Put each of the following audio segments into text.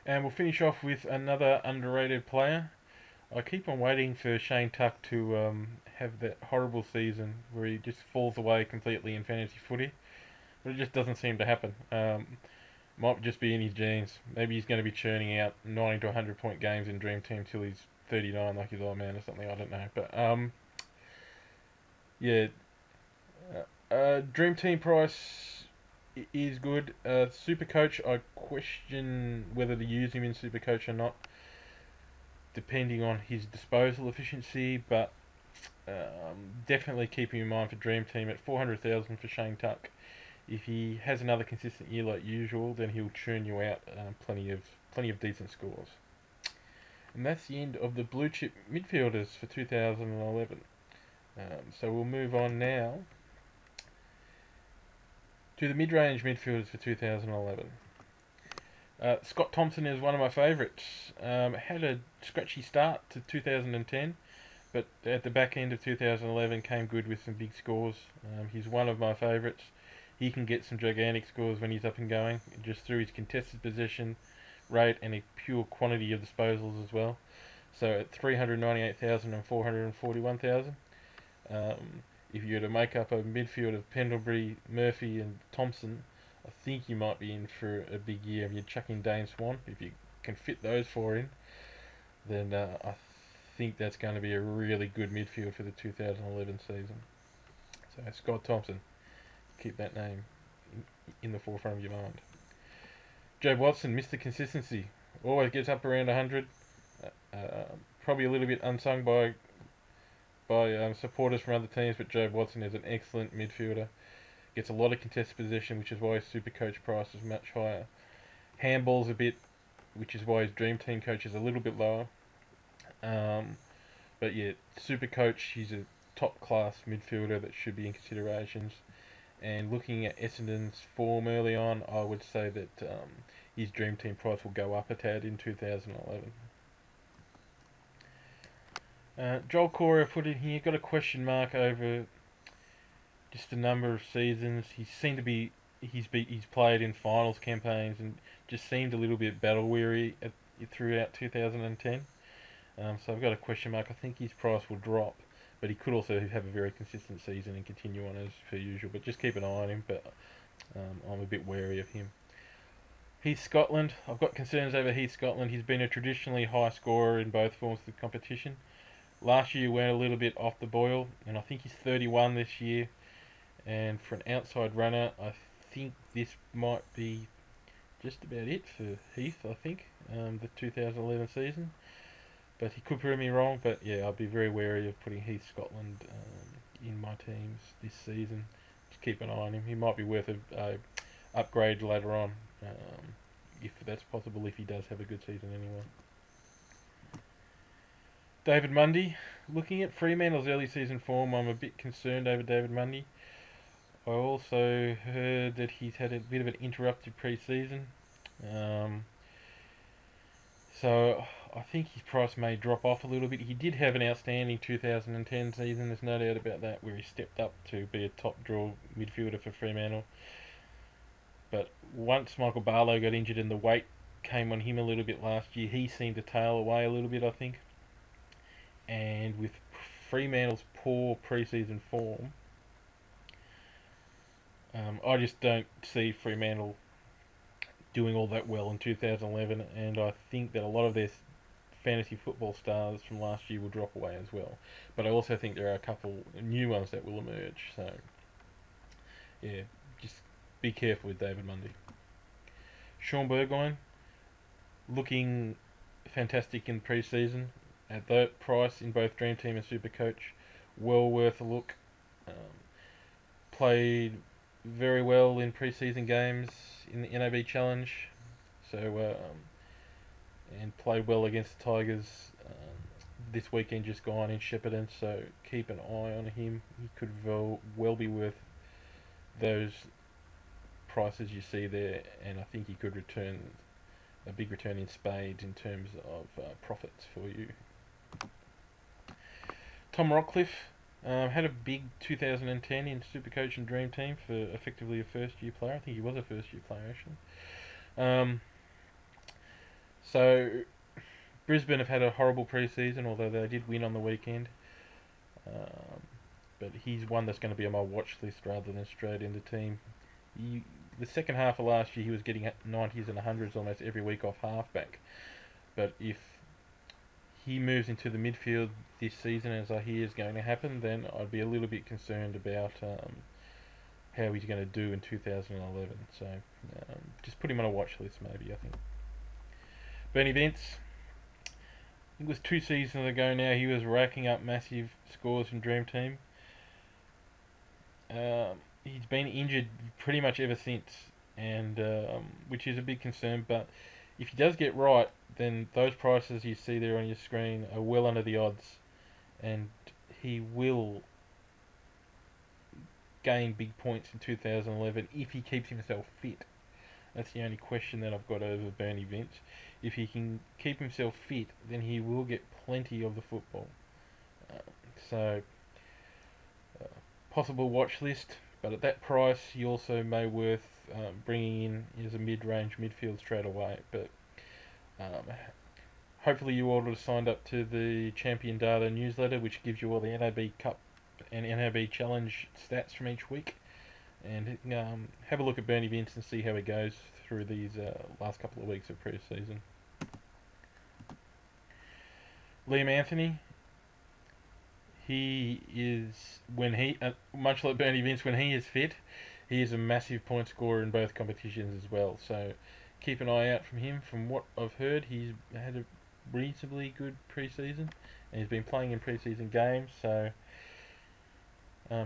And we'll finish off with another underrated player. I keep on waiting for Shane Tuck to have that horrible season where he just falls away completely in fantasy footy, but it just doesn't seem to happen. Might just be in his genes. Maybe he's going to be churning out 90 to 100 point games in Dream Team till he's 39, like his old man or something. I don't know, but yeah, Dream Team price is good. Super Coach, I question whether to use him in Super Coach or not, depending on his disposal efficiency, but definitely keep him in mind for Dream Team at 400,000 for Shane Tuck. If he has another consistent year like usual, then he'll churn you out plenty of decent scores. And that's the end of the blue chip midfielders for 2011. So we'll move on now to the mid-range midfielders for 2011. Scott Thompson is one of my favourites. Had a scratchy start to 2010, but at the back end of 2011 came good with some big scores. He's one of my favourites. He can get some gigantic scores when he's up and going, just through his contested possession rate and a pure quantity of disposals as well. So at 398,000 and 441,000, if you were to make up a midfield of Pendlebury, Murphy, and Thompson, I think you might be in for a big year. If you chuck in Dane Swan, if you can fit those four in, then I think that's going to be a really good midfield for the 2011 season. So Scott Thompson, keep that name in the forefront of your mind. Joe Watson, Mr. Consistency, always gets up around 100. Probably a little bit unsung by supporters from other teams, but Joe Watson is an excellent midfielder. Gets a lot of contested possession, which is why his super coach price is much higher. Handballs a bit, which is why his dream team coach is a little bit lower. But yeah, super coach, he's a top class midfielder that should be in considerations. And looking at Essendon's form early on, I would say that his dream team price will go up a tad in 2011. Joel Corey, I put in here, got a question mark over just a number of seasons. He seemed to be he's played in finals campaigns and just seemed a little bit battle weary throughout 2010. So I've got a question mark. I think his price will drop, but he could also have a very consistent season and continue on as per usual. But just keep an eye on him. But I'm a bit wary of him. Heath Scotland. I've got concerns over Heath Scotland. He's been a traditionally high scorer in both forms of the competition. Last year went a little bit off the boil, and I think he's 31 this year. And for an outside runner, I think this might be just about it for Heath, I think, the 2011 season. But he could prove me wrong, but yeah, I'll be very wary of putting Heath Scotland in my teams this season. Just keep an eye on him. He might be worth a upgrade later on, if that's possible, if he does have a good season anyway. David Mundy. Looking at Fremantle's early season form, I'm a bit concerned over David Mundy. I also heard that he's had a bit of an interrupted pre-season. So I think his price may drop off a little bit. He did have an outstanding 2010 season, there's no doubt about that, where he stepped up to be a top draw midfielder for Fremantle. But once Michael Barlow got injured and the weight came on him a little bit last year, he seemed to tail away a little bit, I think. And with Fremantle's poor pre-season form, I just don't see Fremantle doing all that well in 2011, and I think that a lot of their fantasy football stars from last year will drop away as well. But I also think there are a couple new ones that will emerge. So, yeah, just be careful with David Mundy. Sean Burgoyne, looking fantastic in pre-season at that price in both Dream Team and Supercoach. Well worth a look. Played very well in pre-season games in the NAB Challenge. So, and played well against the Tigers this weekend just gone in Shepparton. So keep an eye on him. He could well be worth those prices you see there, and I think he could return a big return in spades in terms of profits for you. Tom Rockcliffe had a big 2010 in Supercoach and Dream Team for effectively a first year player. I think he was a first year player actually. So Brisbane have had a horrible pre-season, although they did win on the weekend. Um, but he's one that's going to be on my watch list rather than straight in the team. The second half of last year, he was getting 90s and 100s almost every week off halfback. But if he moves into the midfield this season, as I hear is going to happen, then I'd be a little bit concerned about how he's going to do in 2011. So just put him on a watch list, maybe, I think. Bernie Vince, it was 2 seasons ago now, he was racking up massive scores in Dream Team. He's been injured pretty much ever since, and which is a big concern. But if he does get right, then those prices you see there on your screen are well under the odds, and he will gain big points in 2011 if he keeps himself fit. That's the only question that I've got over Bernie Vince. If he can keep himself fit, then he will get plenty of the football. So, possible watch list, but at that price, he also may worth bringing in as a mid-range midfield straight away. But hopefully you all have signed up to the Champion Data newsletter, which gives you all the NAB Cup and NAB Challenge stats from each week. And have a look at Bernie Vince and see how he goes through these last couple of weeks of pre-season. Liam Anthony, he is, when he, much like Bernie Vince, when he is fit, he is a massive point scorer in both competitions as well. So keep an eye out from him. From what I've heard, he's had a reasonably good pre-season, and he's been playing in pre-season games. So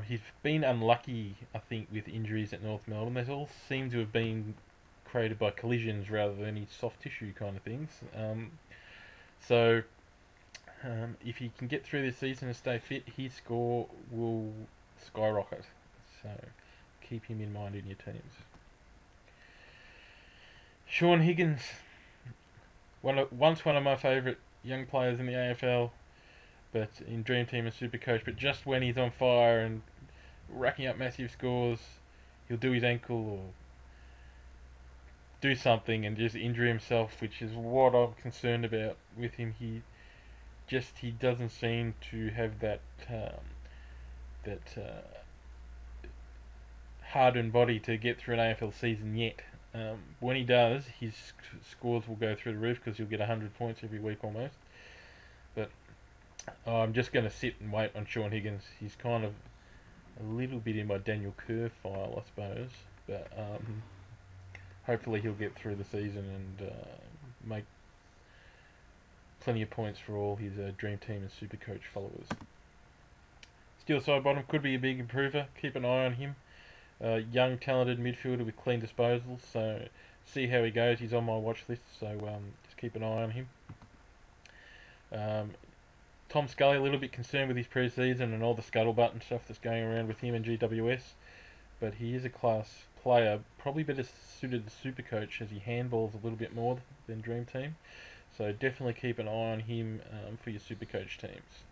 he's been unlucky, I think, with injuries at North Melbourne. They all seem to have been created by collisions rather than any soft tissue kind of things. If he can get through this season and stay fit, his score will skyrocket. So keep him in mind in your teams. Sean Higgins, once one of my favourite young players in the AFL, but in Dream Team and Supercoach. But just when he's on fire and racking up massive scores, he'll do his ankle or do something and just injure himself, which is what I'm concerned about with him. He doesn't seem to have that hardened body to get through an AFL season yet. When he does, his scores will go through the roof because he'll get 100 points every week almost. But I'm just going to sit and wait on Sean Higgins. He's kind of a little bit in my Daniel Kerr file, I suppose. But hopefully he'll get through the season and make plenty of points for all his Dream Team and Supercoach followers. Steel side bottom could be a big improver. Keep an eye on him. Young, talented midfielder with clean disposals. So see how he goes. He's on my watch list. So just keep an eye on him. Tom Scully, a little bit concerned with his pre-season and all the scuttlebutt and stuff that's going around with him and GWS, but he is a class player, probably better suited to Supercoach as he handballs a little bit more than Dream Team, so definitely keep an eye on him for your Supercoach teams.